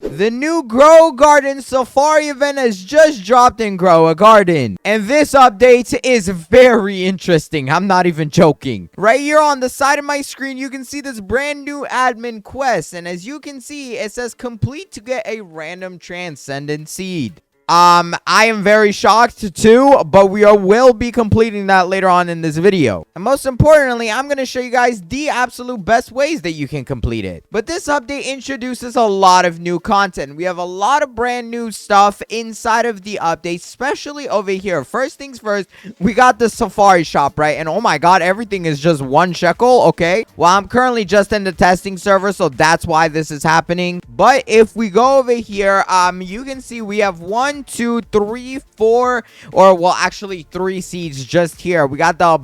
The new Grow a Garden Safari event has just dropped in Grow a Garden. And this update is very interesting. I'm not even joking. Right here on the side of my screen, you can see this brand new admin quest. And as you can see, it says complete to get a random transcendent seed. I am very shocked too, but we will be completing that later on in this video. And most importantly, I'm going to show you guys the absolute best ways that you can complete it. But this update introduces a lot of new content. We have a lot of brand new stuff inside of the update, especially over here. First things first, we got the Safari shop, right? And oh my god, everything is just 1 shekel, okay? Well, I'm currently just in the testing server, so that's why this is happening. But if we go over here, you can see we have 1, 2, 3, 4, or well, actually 3 seeds just here. We got the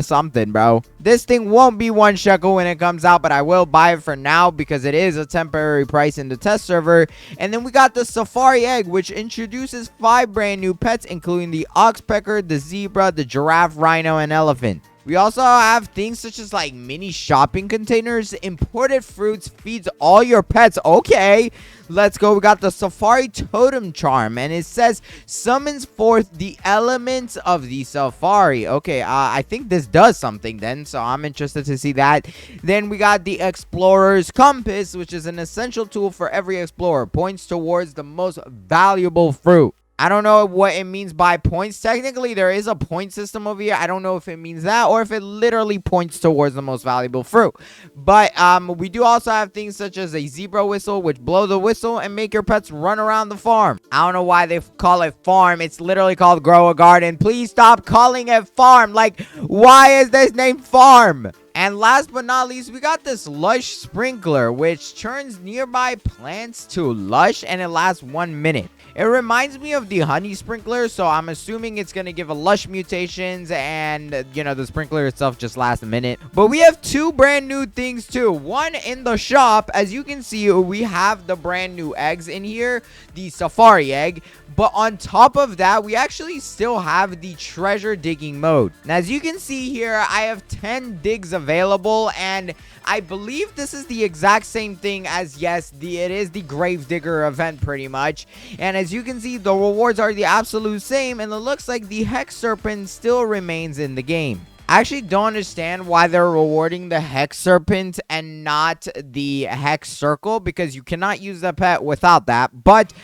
something, bro. This thing won't be 1 shekel when it comes out, but I will buy it for now because it is a temporary price in the test server. And then we got the Safari egg, which introduces 5 brand new pets, including the oxpecker, the zebra, the giraffe, rhino, and elephant. We also have things such as like mini shopping containers, imported fruits, feeds all your pets. Okay, let's go. We got the Safari totem charm, and it says summons forth the elements of the safari. Okay, I think this does something then, so I'm interested to see that. Then we got the explorer's compass, which is an essential tool for every explorer. Points towards the most valuable fruit. I don't know what it means by points. Technically, there is a point system over here. I don't know if it means that or if it literally points towards the most valuable fruit. But we do also have things such as a zebra whistle, which blow the whistle and make your pets run around the farm. I don't know why they call it farm. It's literally called Grow a Garden. Please stop calling it farm. Like, why is this named farm? And last but not least, we got this lush sprinkler, which turns nearby plants to lush, and it lasts 1 minute. It reminds me of the honey sprinkler, so I'm assuming it's going to give a lush mutations, and, you know, the sprinkler itself just lasts a minute. But we have 2 brand new things, too. One in the shop, as you can see, we have the brand new eggs in here, the Safari egg. But on top of that, we actually still have the treasure digging mode. Now, as you can see here, I have 10 digs available, and I believe this is the exact same thing as, yes, it is the grave digger event pretty much. And as you can see, the rewards are the absolute same, and it looks like the hex serpent still remains in the game. I actually don't understand why they're rewarding the hex serpent and not the hex circle, because you cannot use the pet without that, but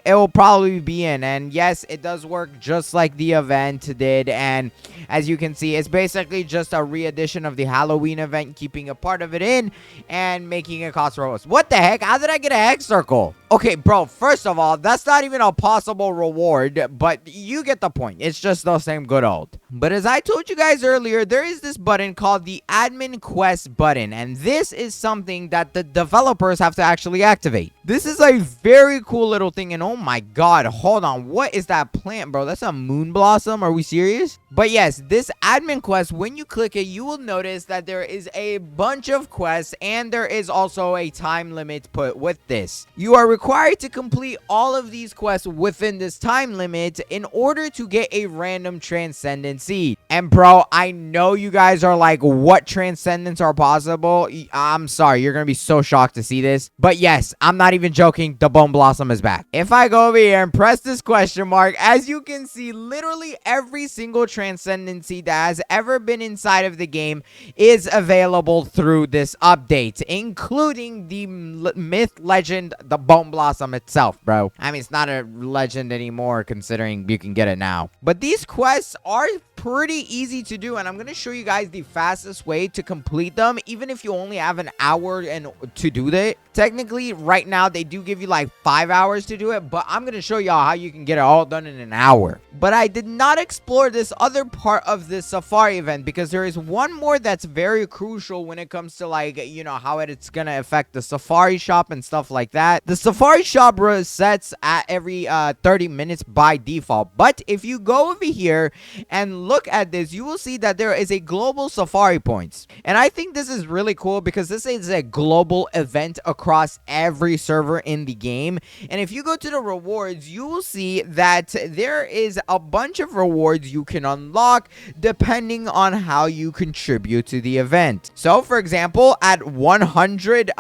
it will probably be in. And yes, it does work just like the event did, and as you can see, it's basically just a re-edition of the Halloween event, keeping a part of it in and making it cost Robux. What the heck? How did I get a hex circle? Okay, bro, first of all, that's not even a possible reward, but you get the point. It's just the same good old. But as I told you guys earlier, there is this button called the admin quest button, and this is something that the developers have to actually activate. This is a very cool little thing, and oh my god, hold on, what is that plant, bro? That's a moon blossom? Are we serious? But yes, this admin quest, when you click it, you will notice that there is a bunch of quests, and there is also a time limit put with this. You are required to complete all of these quests within this time limit in order to get a random transcendent seed. And bro, I know you guys are like, what transcendents are possible? I'm sorry, you're gonna be so shocked to see this, but yes, I'm not even joking, the bone blossom is back. If I go over here and press this question mark, as you can see, literally every single transcendent seed that has ever been inside of the game is available through this update, including the myth legend, the bone blossom itself, bro. I mean, it's not a legend anymore considering you can get it now, but these quests are pretty easy to do, and I'm gonna show you guys the fastest way to complete them, even if you only have an hour to do that. Technically, right now, they do give you like 5 hours to do it, but I'm gonna show y'all how you can get it all done in an hour. But I did not explore this other part of this safari event, because there is one more that's very crucial when it comes to, like, you know, how it's gonna affect the safari shop and stuff like that. The safari shop resets at every 30 minutes by default, but if you go over here and look at this, you will see that there is a global safari points, and I think this is really cool because this is a global event across every server in the game. And if you go to the rewards, you will see that there is a bunch of rewards you can unlock unlock depending on how you contribute to the event. So for example, at 100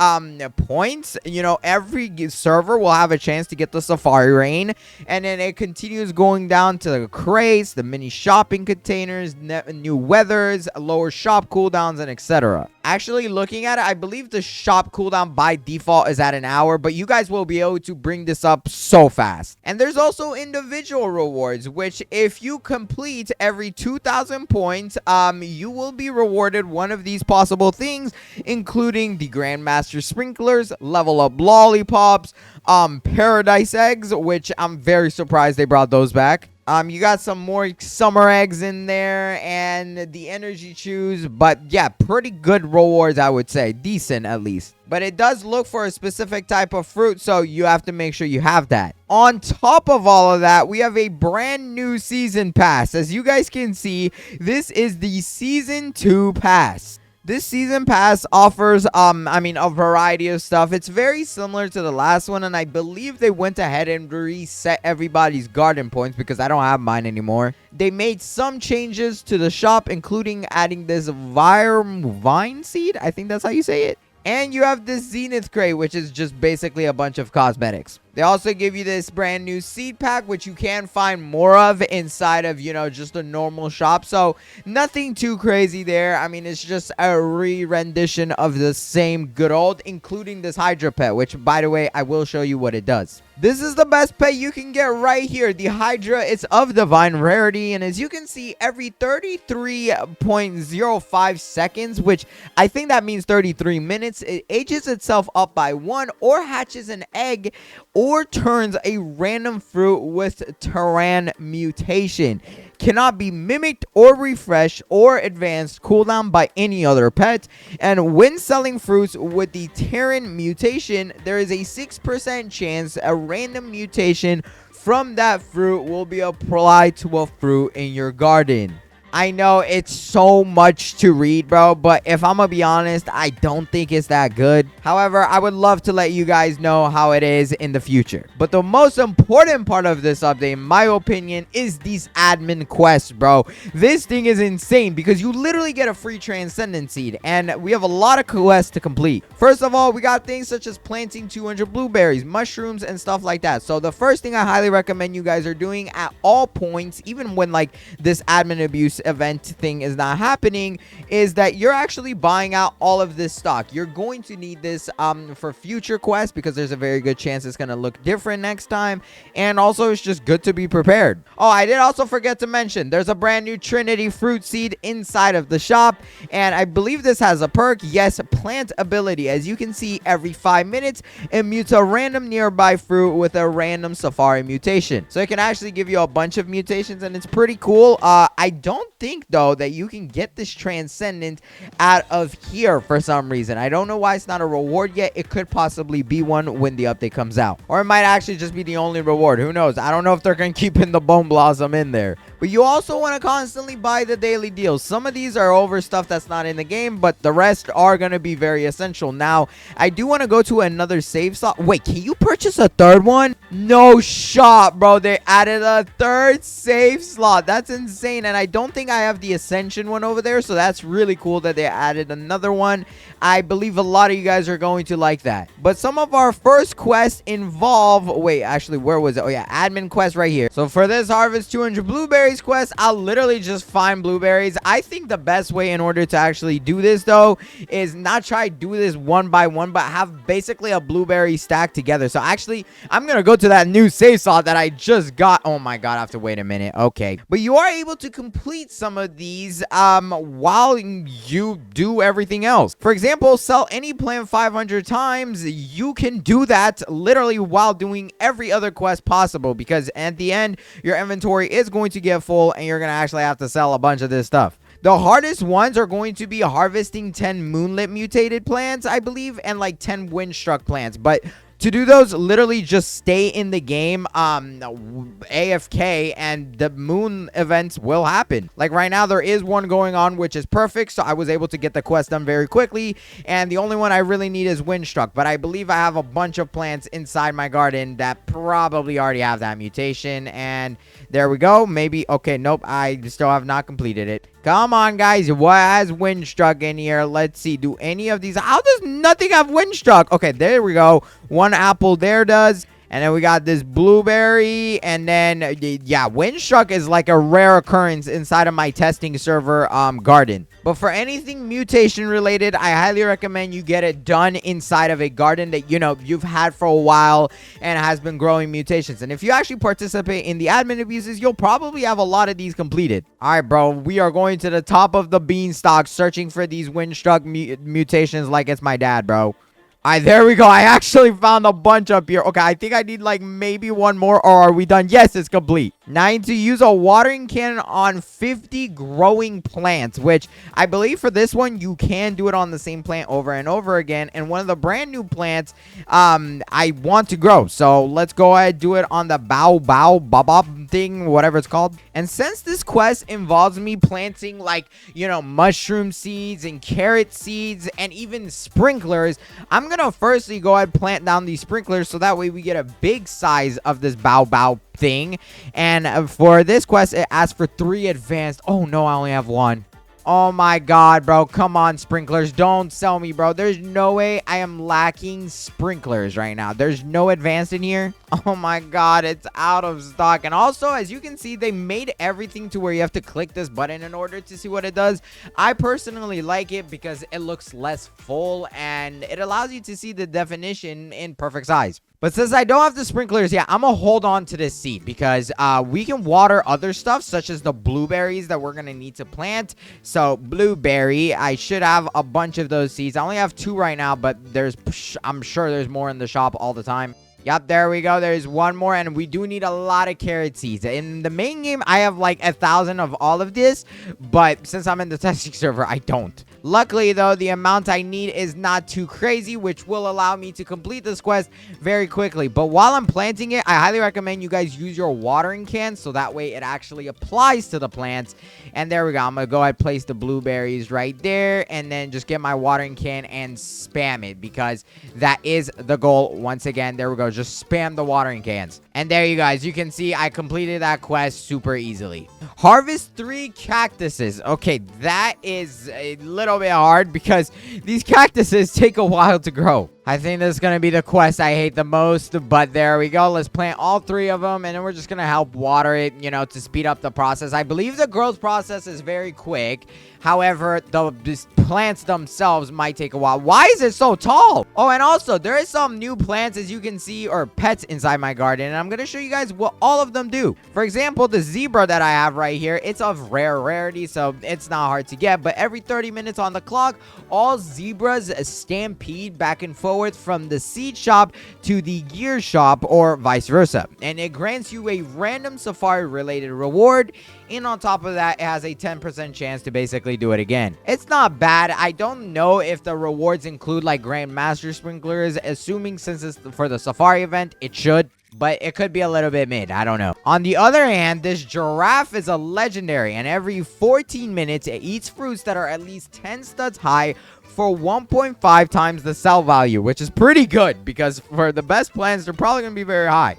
points, you know, every server will have a chance to get the Safari Rain, and then it continues going down to the crates, the mini shopping containers, new weathers, lower shop cooldowns, and etc. Actually, looking at it, I believe the shop cooldown by default is at an hour, but you guys will be able to bring this up so fast. And there's also individual rewards, which if you complete every 2,000 points, you will be rewarded one of these possible things, including the Grandmaster Sprinklers, level up lollipops, paradise eggs, which I'm very surprised they brought those back. You got some more summer eggs in there and the energy chews, but yeah, pretty good rewards, I would say. Decent, at least. But it does look for a specific type of fruit, so you have to make sure you have that. On top of all of that, we have a brand new season pass. As you guys can see, this is the Season 2 pass. This season pass offers, a variety of stuff. It's very similar to the last one, and I believe they went ahead and reset everybody's garden points because I don't have mine anymore. They made some changes to the shop, including adding this vine seed. I think that's how you say it. And you have this Zenith crate, which is just basically a bunch of cosmetics. They also give you this brand new seed pack, which you can find more of inside of, you know, just a normal shop. So nothing too crazy there. I mean, it's just a re-rendition of the same good old, including this Hydra pet, which, by the way, I will show you what it does. This is the best pet you can get right here. The Hydra, it's of divine rarity, and as you can see, every 33.05 seconds, which I think that means 33 minutes, it ages itself up by 1 or hatches an egg or turns a random fruit with Terran mutation. Cannot be mimicked or refreshed or advanced cooldown by any other pet. And when selling fruits with the Terran mutation, there is a 6% chance a random mutation from that fruit will be applied to a fruit in your garden. I know it's so much to read, bro, but if I'm gonna be honest, I don't think it's that good. However, I would love to let you guys know how it is in the future. But the most important part of this update, in my opinion, is these admin quests, bro. This thing is insane because you literally get a free Transcendant seed, and we have a lot of quests to complete. First of all, we got things such as planting 200 blueberries, mushrooms, and stuff like that. So the first thing I highly recommend you guys are doing at all points, even when like this admin abuse event thing is not happening, is that you're actually buying out all of this stock. You're going to need this for future quests because there's a very good chance it's going to look different next time, and also it's just good to be prepared. Oh, I did also forget to mention there's a brand new Trinity fruit seed inside of the shop, and I believe this has a perk. Yes, plant ability. As you can see, every 5 minutes it mutes a random nearby fruit with a random Safari mutation, so it can actually give you a bunch of mutations, and it's pretty cool. I don't think though that you can get this Transcendant out of here for some reason. I don't know why it's not a reward yet. It could possibly be one when the update comes out, or it might actually just be the only reward. Who knows? I don't know if they're gonna keep in the Bone Blossom in there. But you also want to constantly buy the daily deals. Some of these are over stuff that's not in the game, but the rest are going to be very essential. Now, I do want to go to another save slot. Wait, can you purchase a third one? No shot, bro. They added a third save slot. That's insane. And I don't think I have the Ascension one over there, so that's really cool that they added another one. I believe a lot of you guys are going to like that. But some of our first quests involve... Wait, actually, where was it? Oh, yeah, admin quest right here. So for this harvest 200 blueberries quest, I'll literally just find blueberries. I think the best way in order to actually do this, though, is not try to do this one by one, but have basically a blueberry stack together. So actually, I'm going to go to that new save slot that I just got. Oh my God, I have to wait a minute. Okay. But you are able to complete some of these while you do everything else. For example, sell any plant 500 times. You can do that literally while doing every other quest possible, because at the end, your inventory is going to get full and you're going to actually have to sell a bunch of this stuff. The hardest ones are going to be harvesting 10 moonlit mutated plants, I believe, and like 10 windstruck plants. But To do those, literally just stay in the game AFK, and the moon events will happen. Like right now, there is one going on, which is perfect, so I was able to get the quest done very quickly, and the only one I really need is Windstruck, but I believe I have a bunch of plants inside my garden that probably already have that mutation, and there we go. Maybe, okay, nope, I still have not completed it. Come on, guys. What has Windstruck in here? Let's see. Do any of these... How does nothing have Windstruck? Okay, there we go. One apple there does. And then we got this blueberry. And then, yeah, Windstruck is like a rare occurrence inside of my testing server garden. But for anything mutation related, I highly recommend you get it done inside of a garden that, you know, you've had for a while and has been growing mutations. And if you actually participate in the admin abuses, you'll probably have a lot of these completed. All right, bro, we are going to the top of the beanstalk searching for these Windstruck mutations like it's my dad, bro. All right, there we go. I actually found a bunch up here. Okay, I think I need like maybe one more, or are we done? Yes, it's complete. Now I need to use a watering can on 50 growing plants, which I believe for this one, you can do it on the same plant over and over again. And one of the brand new plants I want to grow. So let's go ahead and do it on the bob thing, whatever it's called. And since this quest involves me planting like, you know, mushroom seeds and carrot seeds and even sprinklers, I'm gonna firstly go ahead and plant down these sprinklers so that way we get a big size of this bow thing. And for this quest, it asks for 3 advanced. Oh no, I only have 1. Oh my god, bro. Come on, sprinklers. Don't sell me, bro. There's no way I am lacking sprinklers right now. There's no advanced in here. Oh my god, it's out of stock. And also, as you can see, they made everything to where you have to click this button in order to see what it does. I personally like it because it looks less full and it allows you to see the definition in perfect size. But since I don't have the sprinklers, yeah, I'm going to hold on to this seed because we can water other stuff such as the blueberries that we're going to need to plant. So blueberry, I should have a bunch of those seeds. I only have 2 right now, but I'm sure there's more in the shop all the time. Yep, there we go. There's one more, and we do need a lot of carrot seeds. In the main game, I have like 1,000 of all of this, but since I'm in the testing server, I don't. Luckily, though, the amount I need is not too crazy, which will allow me to complete this quest very quickly. But while I'm planting it, I highly recommend you guys use your watering can so that way it actually applies to the plants. And there we go. I'm going to go ahead and place the blueberries right there and then just get my watering can and spam it because that is the goal. Once again, there we go. Just spam the watering cans. And there you guys, you can see I completed that quest super easily. Harvest 3 cactuses. Okay, that is a little bit hard because these cactuses take a while to grow. I think this is going to be the quest I hate the most, but there we go. Let's plant all 3 of them, and then we're just going to help water it, you know, to speed up the process. I believe the growth process is very quick. However, the plants themselves might take a while. Why is it so tall? Oh, and also, there is some new plants, as you can see, or pets inside my garden, and I'm going to show you guys what all of them do. For example, the zebra that I have right here, it's of rarity, so it's not hard to get, but every 30 minutes on the clock, all zebras stampede back and forth from the seed shop to the gear shop or vice versa, and it grants you a random safari related reward, and on top of that it has a 10% chance to basically do it again. It's not bad. I don't know if the rewards include like Grandmaster sprinklers, assuming since it's for the safari event it should, but it could be a little bit mid. I don't know. On the other hand, this giraffe is a legendary, and every 14 minutes it eats fruits that are at least 10 studs high for 1.5 times the sell value, which is pretty good because for the best plants, they're probably going to be very high.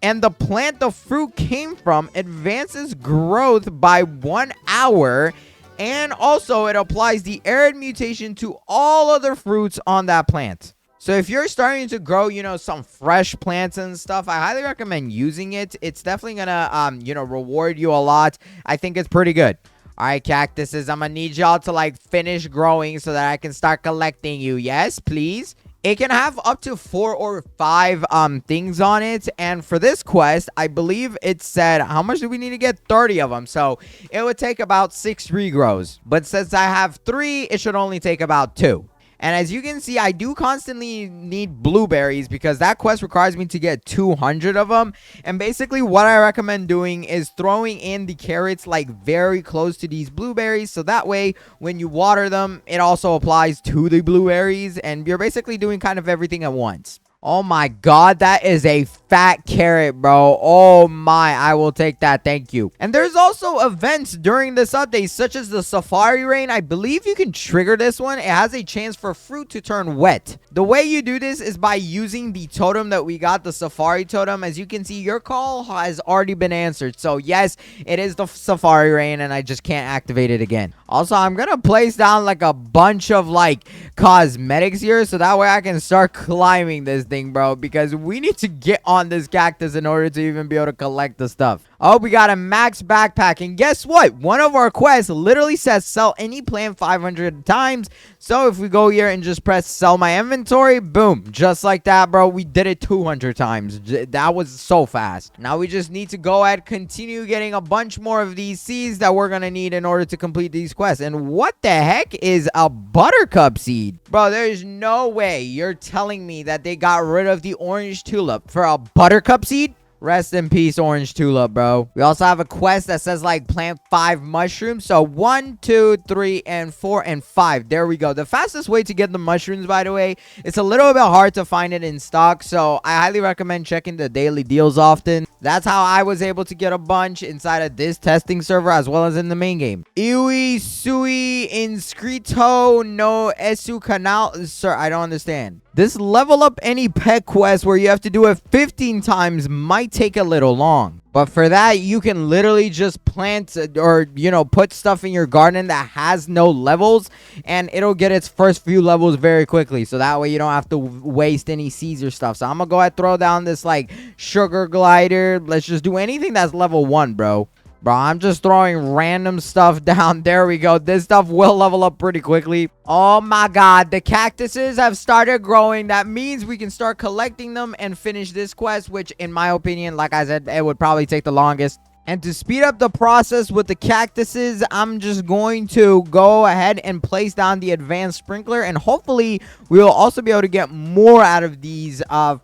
And the plant the fruit came from advances growth by 1 hour, and also it applies the arid mutation to all other fruits on that plant. So if you're starting to grow, you know, some fresh plants and stuff, I highly recommend using it. It's definitely gonna, you know, reward you a lot. I think it's pretty good. All right, cactuses, I'm gonna need y'all to like finish growing so that I can start collecting you. Yes, please. It can have up to 4 or 5 things on it, and for this quest, I believe it said how much do we need to get? 30 of them, so it would take about 6 regrows. But since I have 3, it should only take about 2. And as you can see, I do constantly need blueberries because that quest requires me to get 200 of them. And basically what I recommend doing is throwing in the carrots like very close to these blueberries. So that way, when you water them, it also applies to the blueberries. And you're basically doing kind of everything at once. Oh my god, that is a fat carrot, bro. Oh my, I will take that. Thank you. And there's also events during this update, such as the Safari Rain. I believe you can trigger this one. It has a chance for fruit to turn wet. The way you do this is by using the totem that we got, the Safari totem. As you can see, your call has already been answered. So yes, it is the Safari Rain, and I just can't activate it again. Also, I'm gonna place down like a bunch of like cosmetics here, so that way I can start climbing this thing, bro, because we need to get on this cactus in order to even be able to collect the stuff. Oh, we got a max backpack, and guess what? One of our quests literally says sell any plant 500 times. So if we go here and just press sell my inventory, boom, just like that, bro, we did it 200 times. That was so fast. Now we just need to go ahead, continue getting a bunch more of these seeds that we're gonna need in order to complete these quests. And what the heck is a buttercup seed? Bro, there's no way you're telling me that they got rid of the orange tulip for a buttercup seed? Rest in peace, orange tulip, bro. We also have a quest that says like plant 5 mushrooms. So 1, 2, 3, and 4, and 5. There we go. The fastest way to get the mushrooms, by the way, it's a little bit hard to find it in stock. So I highly recommend checking the daily deals often. That's how I was able to get a bunch inside of this testing server as well as in the main game. Iwi sui inscrito no esu canal. Sir, I don't understand. This level up any pet quest where you have to do it 15 times might take a little long. But for that, you can literally just plant or, you know, put stuff in your garden that has no levels, and it'll get its first few levels very quickly. So that way you don't have to waste any seeds or stuff. So I'm going to go ahead and throw down this like sugar glider. Let's just do anything that's level 1, bro. Bro, I'm just throwing random stuff down. There we go. This stuff will level up pretty quickly. Oh my god, the cactuses have started growing. That means we can start collecting them and finish this quest, which in my opinion, like I said, it would probably take the longest. And to speed up the process with the cactuses, I'm just going to go ahead and place down the advanced sprinkler, and hopefully we will also be able to get more out of these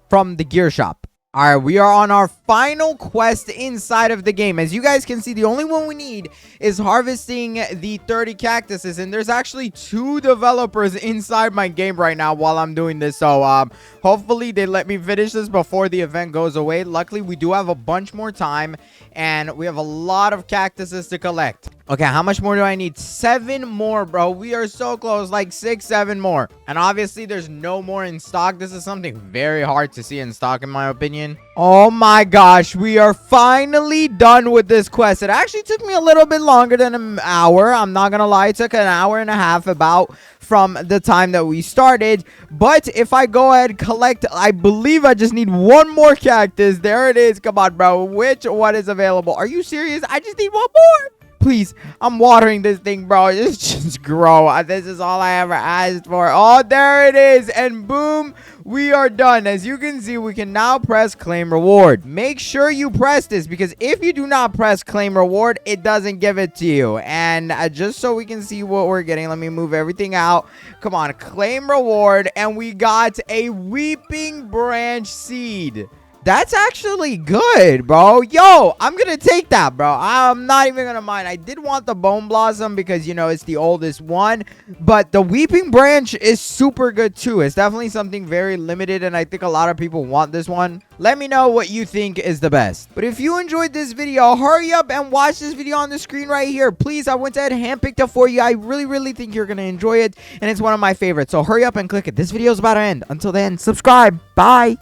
from the gear shop. All right, we are on our final quest inside of the game. As you guys can see, the only one we need is harvesting the 30 cactuses, and there's actually 2 developers inside my game right now while I'm doing this. So hopefully they let me finish this before the event goes away. Luckily, we do have a bunch more time, and we have a lot of cactuses to collect. Okay, how much more do I need? 7 more, bro. We are so close, like 6, 7 more. And obviously, there's no more in stock. This is something very hard to see in stock, in my opinion. Oh my gosh, we are finally done with this quest. It actually took me a little bit longer than an hour. I'm not gonna lie, it took an hour and a half about from the time that we started. But if I go ahead and collect, I believe I just need 1 more cactus. There it is. Come on, bro. Which one is available? Are you serious? I just need 1 more. Please, I'm watering this thing, bro. It's just grow. This is all I ever asked for. Oh, there it is. And boom, we are done. As you can see, we can now press claim reward. Make sure you press this, because if you do not press claim reward, it doesn't give it to you. And just so we can see what we're getting, let me move everything out. Come on, claim reward. And we got a weeping branch seed. That's actually good, bro. Yo, I'm gonna take that, bro. I'm not even gonna mind. I did want the bone blossom because, you know, it's the oldest one, but the weeping branch is super good too. It's definitely something very limited, and I think a lot of people want this one. Let me know what you think is the best. But if you enjoyed this video, hurry up and watch this video on the screen right here. Please, I went ahead and handpicked it for you. I really think you're gonna enjoy it, and it's one of my favorites. So hurry up and click it. This video is about to end. Until then, subscribe. Bye.